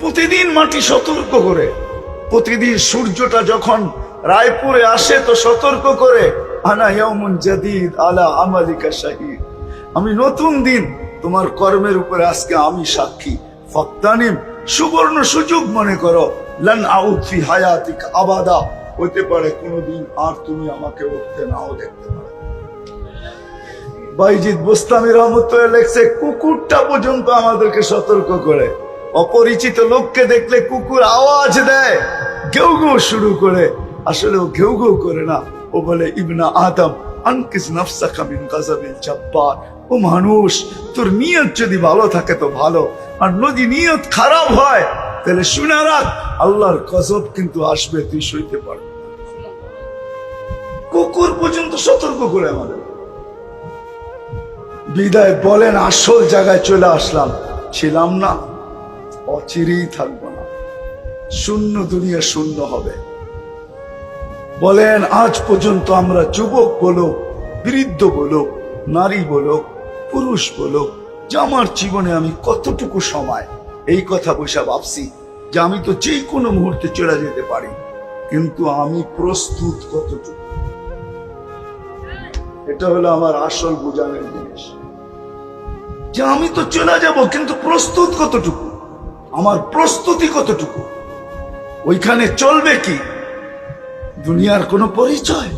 প্রতিদিন মাটি সতর্ক করে, প্রতিদিন সূর্যটা যখন রায়পুরে আসে তো সতর্ক করে, আনা ইয়াউমুন জাদীদ আলা আমালিকা শাহীদ, আমি নতুন দিন তোমার কর্মের উপরে আজকে আমি সাক্ষী। ফাক্তানিম, সুবর্ণ সুযোগ মনে করো, লান আউদ ফি হায়াতিক আবাদা, হতে পারে কোনদিন আর তুমি আমাকে উঠতে নাও দেখতে পারো। বাইজিদ বুস্তামি রহমতুল্লাহ লেখছে, কুকুরটা পর্যন্ত আমাদেরকে সতর্ক করে। অপরিচিত লোককে দেখলে কুকুর আওয়াজ দেয়, ঘেউ ঘেউ শুরু করে, আসলে ও ঘেউ ঘেউ করে না, ও বলে ইবনা আদম আনকিস নাফসাকা মিন গাযাবিল জাব্বার, ও মানুষ তোর নিয়ত যদি ভালো থাকে তো ভালো, আর যদি নিয়ত খারাপ হয় তাহলে শুনে রাখ আল্লাহর গজব কিন্তু আসবে, তুই সইতে পারবি না। কুকুর পর্যন্ত সতর্ক করে আমাদের। বিদায় বলেন, আসল জায়গায় চলে আসলাম, ছিলাম না, অচিরেই থাকবো না, শূন্য দুনিয়া শূন্য হবে। বলেন আজ পর্যন্ত আমরা যুবক বলো, বৃদ্ধ বলো, নারী বলো, পুরুষ বলো, যে আমার জীবনে আমি কতটুকু সময় এই কথা বসে ভাবছি যে আমি তো যে কোনো মুহূর্তে চলে যেতে পারি, কিন্তু আমি প্রস্তুত কতটুকু? এটা হলো আমার আসল বোঝানোর জিনিস, যে আমি তো চলে যাব কিন্তু প্রস্তুত কতটুকু, আমার প্রস্তুতি কতটুকু? ওইখানে চলবে কি দুনিয়ার কোনো পরিচয়?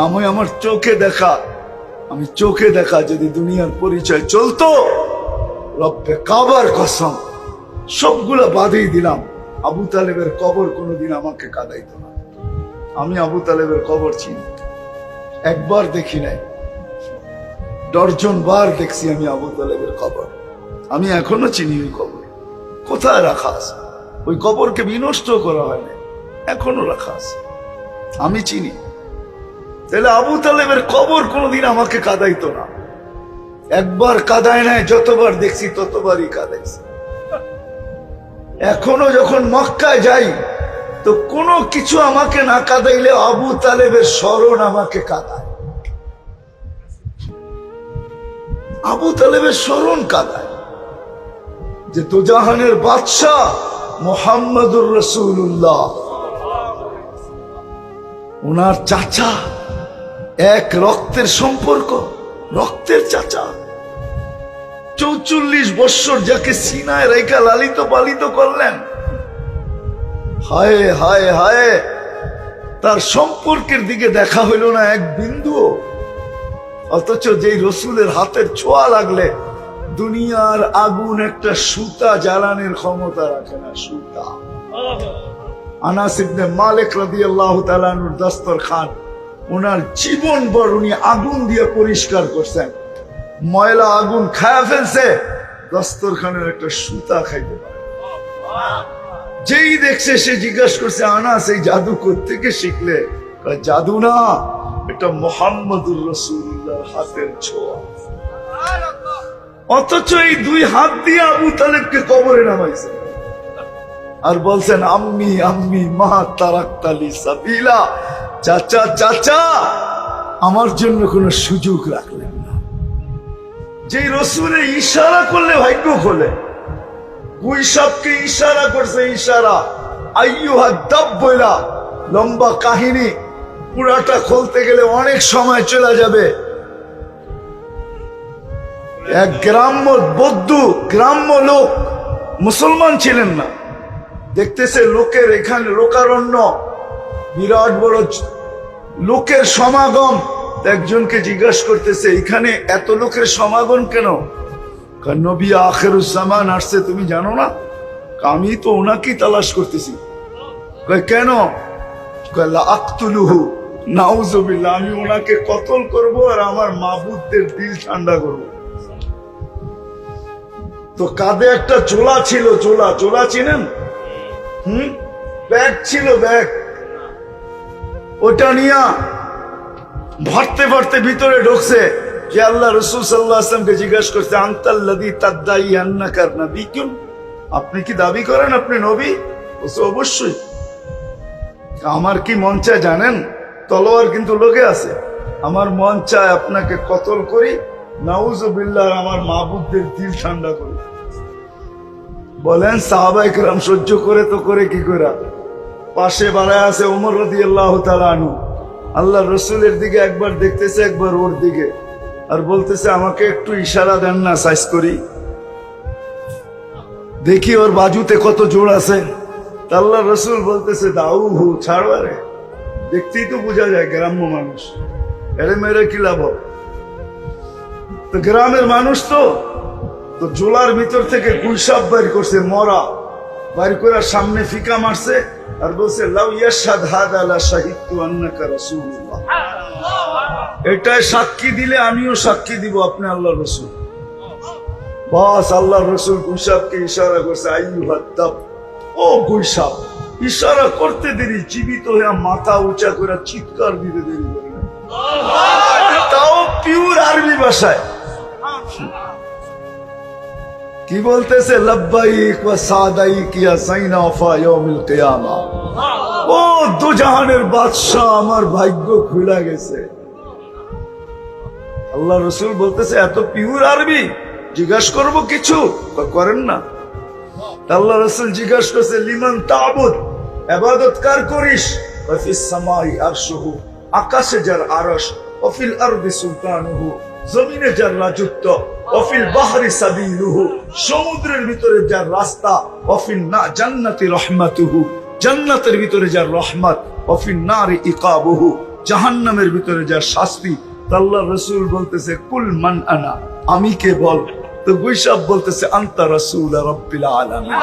আমি আমার চোখে দেখা যদি দুনিয়ার পরিচয় চলতো, রব্বে কাবার কসম সবগুলা বাদেই দিলাম, আবু তালেবের কবর কোনোদিন আমাকে কাঁদাইতো না। আমি আবু তালেবের কবর চিনি, একবার দেখি নাই, ডর্জন বার দেখছি আমি আবু তালেবের কবর। আমি এখনো চিনি ওই কবর কোথায় রাখা আছে, ওই কবরকে বিনষ্ট করা হয়নি, এখনো রাখা আছে, আমি চিনি। তাহলে আবু তালেবের কবর কোনোদিন আমাকে কাঁদাইতো না, একবার কাঁদায় নাই, যতবার দেখছি ততবারই কাঁদাইছে। এখনো যখন মক্কায় যাই তো কোনো কিছু আমাকে না কাঁদাইলে আবু তালেবের স্মরণ আমাকে কাঁদায়, আবু তালেবের স্মরণ কাঁদায়, যে দোজাহানের বাদশাহ মুহাম্মদুর রাসূলুল্লাহ, ওনার চাচা, এক রক্তের সম্পর্ক, রক্তের চাচা, 44 বৎসর যাকে সিনায় রেখা লালিত পালিত করলেন, হায় হায় হায়, তার সম্পর্কের দিকে দেখা হইল না এক বিন্দু। অথচ যেই রসুলের হাতের ছোঁয়া লাগলে দুনিয়ার আগুন একটা সুতা জ্বালানোর ক্ষমতা রাখে না, সুতা। আনাস ইবনে মালিক রাদিয়াল্লাহু তাআলা আনহুর দস্তরখান, ওনার জীবন ভর উনি আগুন দিয়ে পরিষ্কার করছেন, ময়লা আগুন খায়া ফেলছে, দস্তরখানের একটা সুতা খাইতে পারে। যেই দেখছে সে জিজ্ঞাসা করছে, আনাস এই জাদু কোত্থেকে শিখলে? জাদু না, এটা মুহাম্মদুর রাসূলুল্লাহর হাতের ছোঁয়া। অথচ এই দুই হাত দিয়ে আবু তালেবকে কবরে নামাইছে আর বলছেন, আম্মি আম্মি মা তারাক্তালি সাবিলা, চাচা চাচা আমার জন্য কোনো সুযোগ রাখলেন না। যেই রসুলের ইশারা করলে ভাগ্য খোলে, গুইসাবকে ইশারা করছে, ইশারা আইয়ুহা দাব বইলা, লম্বা কাহিনী, পুরাটা খুলতে গেলে অনেক সময় চলে যাবে। এক গ্রাম্য বৌদ্ধ, গ্রাম্য লোক, মুসলমান ছিলেন না, দেখতেছে লোকের এখানে লোকারণ্য, বিরাট বড় লোকের সমাগম, একজনকে জিজ্ঞাসা করতেছে, এখানে এত লোকের সমাগম কেন? নবী আখিরুজ্জামান আসছে, তুমি জানো না? আমি তো ওনাকেই তালাশ করতেছি। কেন? আক্তুলুহু নাউযুবিল্লাহ, আমি ওনাকে কতল করব আর আমার মাবুদদের দিল ঠান্ডা করব। তো কাঁধে একটা চোলা ছিল, চোলা চিনেন? ব্যাগ ছিল, ব্যাগ, ওটা নিয়ে ভরতে ভরতে ভিতরে ঢুকছে। যে আল্লাহ রাসূল সাল্লাল্লাহু আলাইহি ওয়াসাল্লামকে জিজ্ঞাসা করছে, আনতাল্লাযী তাদদাই আন্নাকা নাবিয়্যুন, আপনি কি দাবি করেন আপনি নবী? বলছে অবশ্যই। আমার কি মন চায় জানেন? তলোয়ার কিন্তু লোকে আছে, আমার মন চায় আপনাকে কতল করি নাউজুবিল্লাহ, আমার মাহবুবদের দিল ঠান্ডা করে। বলেন সাহাবায়ে কেরাম সহ্য করে তো করে কি করে? পাশে বাড়ায় আছে ওমর রাদিয়াল্লাহু তাআলা আনহু, আল্লাহ রসুলের দিকে একবার দেখতেছে, একবার ওর দিকে, আর বলতেছে আমাকে একটু ইশারা দেন না, সাইজ করি দেখি ওর বাজুতে কত জোর আছে। তা আল্লাহ রসুল বলতেছে দাউ হু ছাড়, রে দেখতেই তো বোঝা যায় গ্রাম্য মানুষ, এরে মেরে কি লাভ? তো গ্রামের মানুষ তো জোলার ভিতর থেকে গুলসাপ বাইর করছে, মরা বাইর করে সামনে ফিকা মারছে আর বলছে লাউ ইয়াশহাদ হাদা লা শাহিদতু আন্নাকা রাসূলুল্লাহ, এটাই সাক্ষী দিলে আমিও সাক্ষী দিব আপনি আল্লাহর রাসূল। বাস আল্লাহর রাসূল গুলসাপকে ইশারা করছে, আইয়ুহাদ দাব, ও গুলসাপ। ইশারা করতে দেরি, জীবিত হয়ে মাথা উঁচা করে চিৎকার দিতে দেরি করে না, তাও পিওর আরবি ভাষায়। কি বলতেছে? লব্বাইক ওয়া সাদাইক ইয়া সাইনা ওয়া ইয়াউমিল কিয়ামা। ও দু জাহানের বাদশা, আমার ভাগ্য খুলে গেছে। আল্লাহ রাসূল বলতেছে এত পিওর আরবি, জিজ্ঞাসা করব কিছু? করেন না। আল্লাহ রাসূল জিজ্ঞাসা করছে লিমান তা'বুদ, ইবাদত কার করিস? ওয়া ফিস সামাই আরশুহু, আকাশে যার আরশ, ওয়া ফিল আরদি সুলতানুহু, জমিনে যার রাজত্ব, ওয়াফিল বাহরি সাবিলুহু, সমুদ্রের ভিতরে যার রাস্তা, ওয়াফিন না জান্নাতি রাহমাতুহু, জান্নাতের ভিতরে যার রহমত, ওয়াফিন নারি ইকাবুহু, জাহান্নামের ভিতরে যার শাস্তি। আল্লাহর রাসূল বলতেছে কুল মান আনা, আমি কে বল? তো গুইসাব বলতেছে আনতা রাসূল রাব্বিল আলামিন,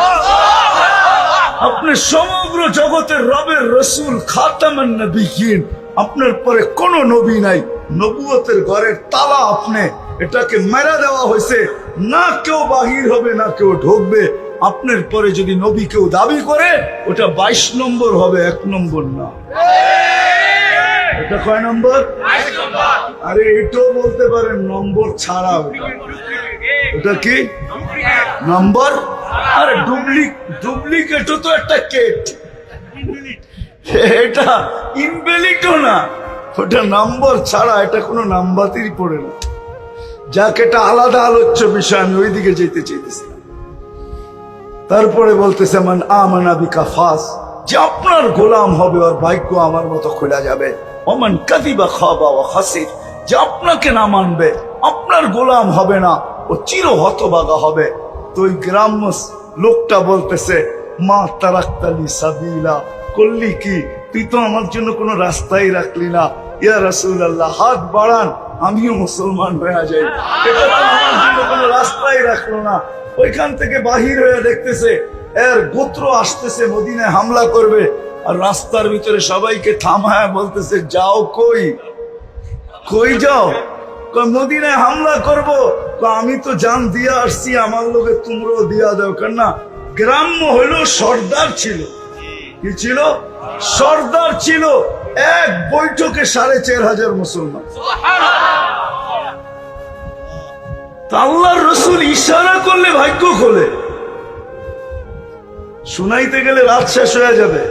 আপনি সমগ্র জগতের রবের রাসূল, খাতামান নবিয়্যিন, আপনার পরে কোন নবী নাই, নবুয়তের ঘরের তালা আপনি, এটাকে মেরা দেওয়া হয়েছে, না কেউ বাহির হবে না কেউ ঢুকবে। আপনার পরে যদি নবী কেউ দাবি করে ওটা 22 নম্বর হবে, 1 নম্বর না। এটা কয় নম্বর? আরে এটাও বলতে পারেন নম্বর ছাড়া, ওটা কি নম্বর? আরে ডুপ্লিকেটও তো একটা কেট, এটা ইনভ্যালিডও না, ওটা নম্বর ছাড়া, এটা কোনো নাম্বারই পড়ে না। যাক, এটা আলাদা আলোচ্য বিষয়, আমি ওইদিকে যেতে চাইতেছি। তারপরে বলতেছে মান আমানা বিকা ফাস, যে আপনার গোলাম হবে আর ভাগ্য আমার মতো খোলা যাবে। ওমান কাযিবা খাবা ওয়া খাসির, যে আপনাকে না মানবে, আপনার গোলাম হবে না, ও চির হতভাগা হবে। তো ওই গ্রাম্য লোকটা বলতেছে মা তারাক্তালি সাবিলা, করলি কি তুই? তো আমার জন্য কোনো রাস্তাই রাখলি না। ইয়া রাসূলুল্লাহ, হাত বাড়ান, আমিও মুসলমান হয়ে যাই। এটা তো আমার জন্য কোনো রাস্তাই রাখলো না। ওইখান থেকে বাহির হয়ে দেখতেছে এর গোত্র আসতেছে, মদিনায় হামলা করবে, আর রাস্তার ভিতরে সবাইকে থামায় বলতেছে যাও। কই যাও? মদিনায় হামলা করব। আমি তো জান দিয়া আসছি, আমার লোকে তোমরাও দিয়া দাও। কেন না, গ্রাম্য হইল সর্দার ছিল। কি ছিল? সর্দার ছিল। এক বৈঠকে 4500 মুসলমান। আল্লাহর রাসূল ইশারা করলে ভাগ্য খোলে। শুনাইতে গেলে রাত শেষ হয়ে যাবে,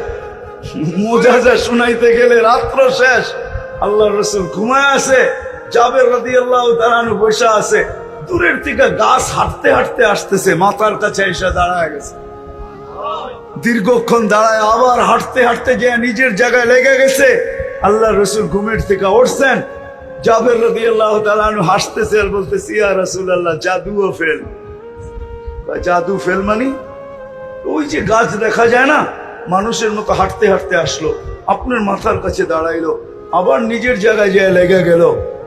মোজাজা শুনাইতে গেলে রাত্র শেষ। আল্লাহর রাসূল ঘুমায় আছে, জাবের রাদিয়াল্লাহু তাআলা আনহু বসে আছে। দূরের থেকে গাছ হাঁটতে হাঁটতে আসতেছে, মাথার কাছে এসে দাঁড়ায় গেছে। দীর্ঘক্ষণ দাঁড়ায় আবার হাঁটতে হাঁটতে যে নিজের জায়গায় লেগে গেছে। আল্লাহর রাসূল ঘুমের থেকে উঠছেন। জাবের রাদিয়াল্লাহু তাআলা আনহু হাসতেছে আর বলতেছে ইয়া রাসূলুল্লাহ, জাদুও ফেল। জাদু ফেল মানে? ওই যে গাছ দেখা যায় না, মানুষের মতো হাঁটতে হাঁটতে আসলো, আপনার মাথার কাছে দাঁড়াইলো, আবার নিজের জায়গায় যেয়ে লেগে গেল।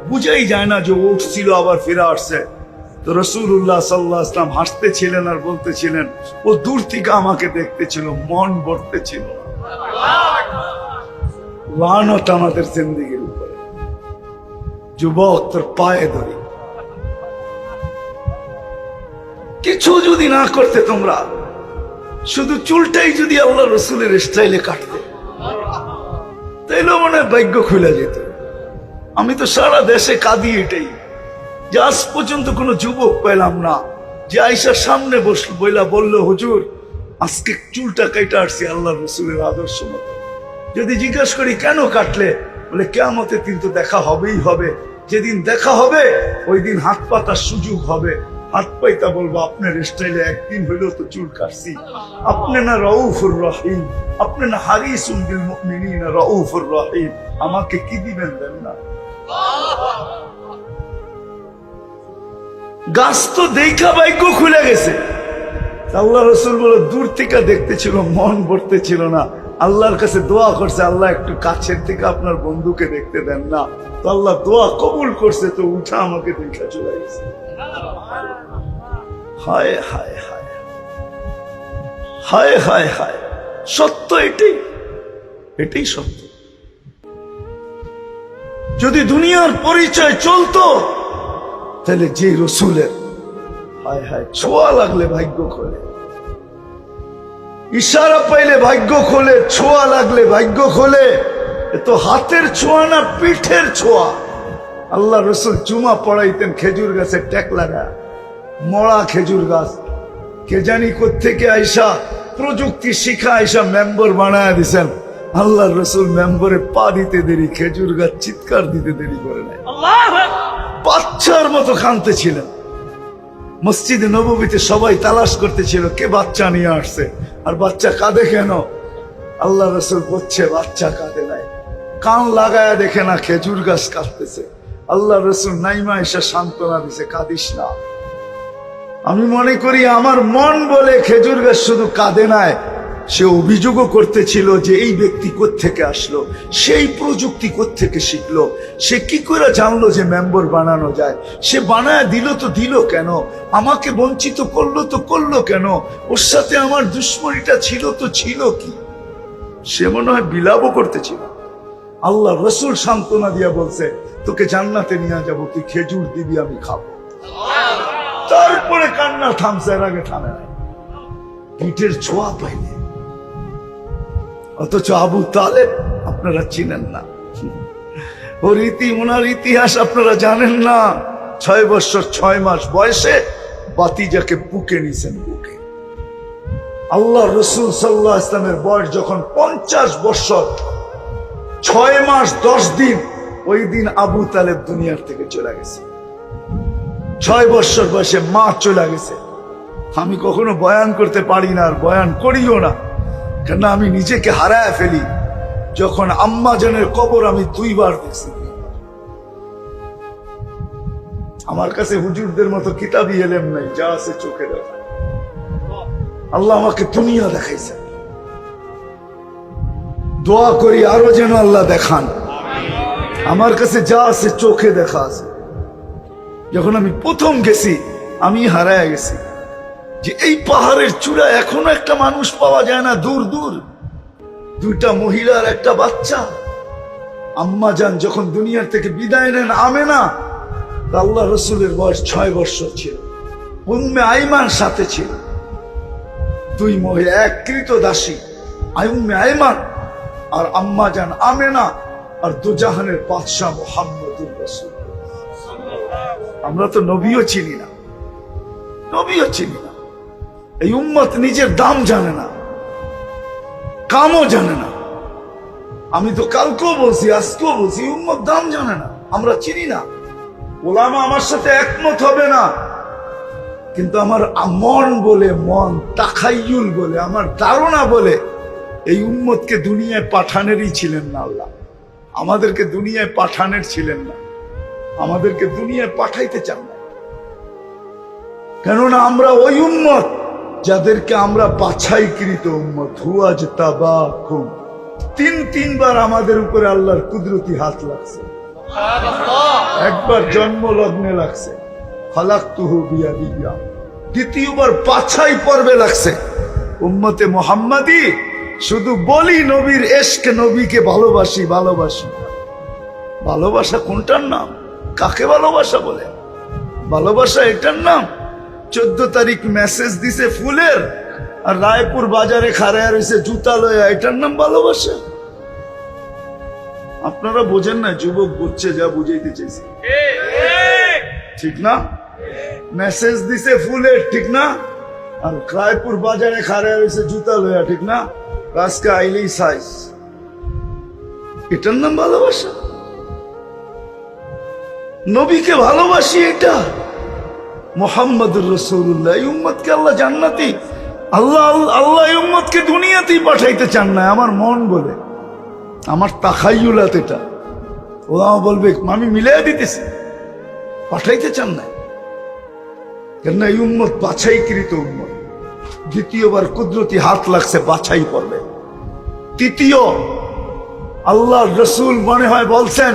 বুঝাই যায় না যে উঠছিল আবার ফিরে আসছে। তো রাসূলুল্লাহ সাল্লাল্লাহু আলাইহি ওয়াসাল্লাম হাসতেছিলেন আর বলতেছিলেন ও দূর থেকে আমাকে দেখতেছিল, মন ভরতেছিল। লানত আমাদের জিন্দেগির উপরে। যুবক, তোর পায়ে ধরি, কিছু যদি না করতে তোমরা, শুধু চুলটাই যদি আল্লাহ রাসূলের স্টাইলে কাটতে, তাইলে মনে হয় ভাগ্য খুলে যেত। আমি তো সারা দেশে কাঁদি এটাই, যে আজ পর্যন্ত কোনো যুবক পেলাম না যে আয়েশার সামনে বললো হুজুর আজকে চুলটা কেটে আসছি আল্লাহ রাসূলের আদর্শ মতো। যদি জিজ্ঞাসা করি কেন কাটলে, বলে কিয়ামতের দিন তো দেখা হবেই হবে, যেদিন দেখা হবে ওই দিন হাত পাতার সুযোগ হবে, হাত পাইতা বলবো আপনার স্টাইলে একদিন হইলেও তো চুল কাটছি। আপনি না রউফুর রহিম, আপনি না হারিসুন বিল মুমিনিনা রউফুর রহিম, আমাকে কি দিবেন দেন না। গাছ তো দেখা ভাগ্য খুলে গেছে। আল্লাহ রসুল বলে দূর থেকে দেখতেছিল, মন ভরতে ছিল না। আল্লাহর কাছে দোয়া করছে, আল্লাহ একটু কাছের থেকে আপনার বন্ধুকে দেখতে দেন না। তো আল্লাহ দোয়া কবুল করছে, তো উঠা আমাকে দেখা চলে গেছে। হায় হায় হায় হায় হায় হায়, সত্য এটাই, এটাই সত্য। যদি দুনিয়ার পরিচয় চলতো তাহলে যে রসুলের হায় হায় ছোঁয়া লাগলে ভাগ্য খোলে, ইশারা পাইলে ভাগ্য খোলে, ছোঁয়া লাগলে ভাগ্য খোলে। এ তো হাতের ছোঁয়া না, পিঠের ছোঁয়া। আল্লাহ রসুল জুমা পড়াইতেন খেজুর গাছের ট্যাক লাগা, মরা খেজুর গাছ। কে জানি কোত্থেকে আইসা প্রযুক্তি শিখা আইসা মেম্বার বানায় দিছেন। আল্লাহ রসুল মেম্বরে পা দিতে দেরি, খেজুর গাছ চিৎকার দিতে দেরি করে নাই। বাচ্চার মতো কাঁদতে ছিলেন। মসজিদে নববীতে সবাই তালাশ করতেছিল কে বাচ্চা নিয়ে আসছে, আর বাচ্চা কাঁদে কেন। আল্লাহ রসুল বলছে বাচ্চা কাঁদে নাই, কান লাগায় দেখে না খেজুর গাছ কাঁদতেছে। আল্লাহ রসুল নাইমা এসে সান্ত্বনা দিছে, কাঁদিস না। আমি মনে করি আমার মন বলে খেজুর গাছ শুধু কাঁদে নাই, সে অভিযোগও করতেছিল যে এই ব্যক্তি কোত্থেকে আসলো, সেই প্রযুক্তি কোত্থেকে শিখলো, সে কি করে জানলো যে মেম্বার বানানো যায়, সে বানায় দিল তো দিল কেন, আমাকে বঞ্চিত করলো তো করলো কেন, ওর সাথে আমার দুশ্মনীটা ছিল তো ছিল কি। সে মনে হয় বিলাপও করতেছিল। আল্লাহ রসুল সান্ত্বনা দিয়া বলছে তোকে জান্নাতে নিয়ে যাবো, তুই খেজুর দিবি আমি খাবো। তারপরে কান্না থামছে, এর আগে থামে নাই। পিঠের ছোঁয়া পাইলে। অথচ আবু তালেব আপনারা চিনেন না, ওর ওনার ইতিহাস আপনারা জানেন না। 6 বছর 6 মাস বয়সে বাতিজাকে বুকে নিছেন, বুকে। আল্লাহ রসুল সাল্লাল্লাহু আলাইহি ওয়াসাল্লামের বয়স যখন 50 বছর 6 মাস 10 দিন, ওই দিন আবু তালেব দুনিয়ার থেকে চলে গেছে। 6 বছর বয়সে মা চলে গেছে। আমি কখনো বয়ান করতে পারি না, আর বয়ান করিও না, কেন আমি নিজেকে হারায় ফেলি। যখন আম্মা জানের কবর আমি 2 বার দেখছি। আমার কাছে হুজুরদের মতো কিতাবই এলেম নাই, যা আছে চোখে দেখা। আল্লাহ আমাকে দুনিয়া দেখাইছে, দোয়া করি আরো যেন আল্লাহ দেখান। আমার কাছে যা আছে চোখে দেখা আছে। যখন আমি প্রথম গেছি আমি হারায় গেছি যে এই পাহাড়ের চূড়া এখনো একটা মানুষ পাওয়া যায় না, দূর দূর। 2টা মহিলা আর একটা বাচ্চা। আম্মা জান যখন দুনিয়ার থেকে বিদায় নেন আমেনা, আল্লাহ রসুলের বয়স 6 বছর ছিল। উম্মে আইমান সাথে ছিল। 2 মহিলা, এক কৃতদাসী উম্মে আইমান আর আম্মা জান আমেনা, আর দুজাহানের বাদশাহ মুহাম্মদুর রাসূল। আমরা তো নবীও চিনি না, নবীও চিনি না। এই উম্মত নিজের দাম জানে না, কামও জানে না। আমি তো কালকেও বলছি, আজকেও বলছি, উম্মত দাম জানে না, আমরা চিনি না। ওলামা আমার সাথে একমত হবে না, কিন্তু আমার মন বলে, মন তাখাইয়ুল বলে, আমার ধারণা বলে এই উম্মতকে দুনিয়ায় পাঠানেরই ছিলেন না আল্লাহ। আমাদেরকে দুনিয়ায় পাঠানের ছিলেন না, আমাদেরকে দুনিয়ায় পাঠাইতে চান না। কেননা আমরা ওই উম্মত যাদেরকে আমরা বাছাইকৃত উম্মত। হুয়াজতাবাকুম, 3বার আমাদের উপরে আল্লাহর কুদরতি হাত লাগছে। একবার জন্ম লগ্নে লাগছে, খালাকতুহু বিয়াদিয়া। 2বার বাছাই পর্বে লাগছে। উম্মতে মুহাম্মাদি শুধু বলি নবীর এশকে, নবীকে ভালোবাসি ভালোবাসি। ভালোবাসা কোনটার নাম? কাকে ভালোবাসা বলে? ভালোবাসা এটার নাম 14 তারিখ মেসেজ দিছে ফুলের, আর রায়পুর বাজারে খাড়ায় রয়েছে জুতা লয়া, এটার নাম ভালোবাসা? আপনারা বোঝেন না, যুবক বুঝছে যা বুঝাইতে চাইছে, ঠিক না? মেসেজ দিছে ফুলের, ঠিক না? আর রায়পুর বাজারে খাড়ায় রয়েছে জুতা লয়া, ঠিক না? আজকে আইলেই সাইজ, এটার নাম ভালোবাসা? নবীকে ভালোবাসি, এটা মুহাম্মদুর রাসূলুল্লাহ। এই উম্মতকে আল্লাহ জান্নাতি, আল্লাহ আল্লাহ এই উম্মতকে দুনিয়াতেই পাঠাইতে চান না। আমার মন বলে, আমার তাখাইয়ুলাত এটা। ওরা বলবে আমি মিলাই দিতেছি, পাঠাইতে চান না। কেন এই উম্মত বাছাইকৃত উম্মত। দ্বিতীয়বার কুদরতি হাত লাগছে, বাছাই করবে। তৃতীয়, আল্লাহ রসুল মনে হয় বলছেন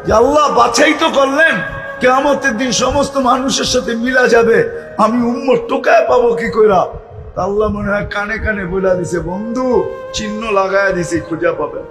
যে আল্লাহ বাছাই তো করলেন, কিয়ামতের দিন সমস্ত মানুষের সাথে মিলা যাবে, আমি উম্মত টোকায় পাবো কি কইরা? আল্লাহ মনে হয় কানে কানে বলে দিছে, বন্ধু চিহ্ন লাগায় দিছে, খুঁজা পাবেন।